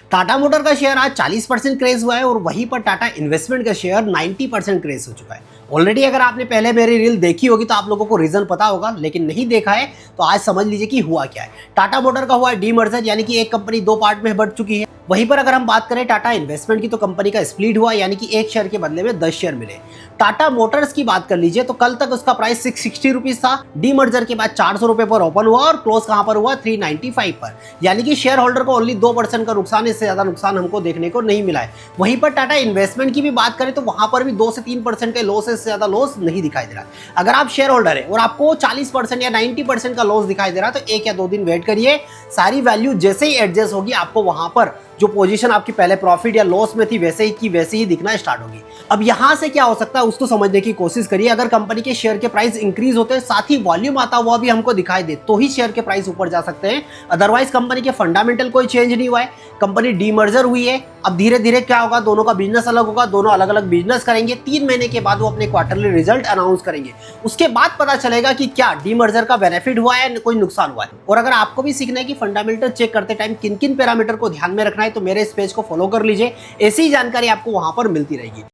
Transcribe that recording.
Tata motor का share आज 40% craze हुआ है और वहीं पर टाटा इन्वेस्टमेंट का शेयर 90% क्रेज हो चुका है। ऑलरेडी अगर आपने पहले मेरी रील देखी होगी तो आप लोगों को रीजन पता होगा, लेकिन नहीं देखा है तो आज समझ लीजिए कि हुआ क्या है। टाटा मोटर का हुआ डीमर्जर, यानी कि एक कंपनी दो पार्ट में बढ़ चुकी है। वहीं पर अगर हम बात करें टाटा इन्वेस्टमेंट की, तो कंपनी का स्प्लिट हुआ, यानी कि एक शेयर के बदले में 10 शेयर मिले। टाटा मोटर्स की बात कर लीजिए तो कल तक उसका प्राइस 660 रुपीज था। डीमर्जर के बाद 400 रुपए पर ओपन हुआ और क्लोज कहां पर हुआ, 395 पर। यानी कि शेयर होल्डर को ओनली 2% का नुकसान, इससे ज्यादा नुकसान हमको देखने को नहीं मिला है। वहीं पर टाटा इन्वेस्टमेंट की भी बात करें तो वहां पर भी 2 से 3% के लॉस, से ज्यादा लॉस नहीं दिखाई दे रहा है। अगर आप शेयर होल्डर है और आपको 40% या 90% का लॉस दिखाई दे रहा है तो 1 या 2 दिन वेट करिए। सारी वैल्यू जैसे ही एडजस्ट होगी, आपको वहां पर जो पोजीशन आपकी पहले प्रॉफिट या लॉस में थी वैसे ही की वैसे ही दिखना स्टार्ट होगी। अब यहां से क्या हो सकता है उसको समझने की कोशिश करिए। अगर कंपनी के शेयर के प्राइस इंक्रीज होते हैं, साथ ही वॉल्यूम आता हुआ भी हमको दिखाई दे, तो ही शेयर के प्राइस ऊपर जा सकते हैं। अदरवाइज कंपनी के फंडामेंटल कोई चेंज नहीं हुआ है, कंपनी डीमर्जर हुई है। अब धीरे धीरे क्या होगा, दोनों का बिजनेस अलग होगा, दोनों अलग अलग बिजनेस करेंगे। 3 महीने के बाद वो अपने क्वार्टरली रिजल्ट अनाउंस करेंगे। उसके बाद पता चलेगा कि क्या डीमर्जर का बेनिफिट हुआ है, कोई नुकसान हुआ है। और अगर आपको भी सीखना है कि फंडामेंटल चेक करते टाइम किन किन पैरामीटर को ध्यान में रखना है, तो मेरे इस पेज को फॉलो कर लीजिए। ऐसी जानकारी आपको वहां पर मिलती रहेगी।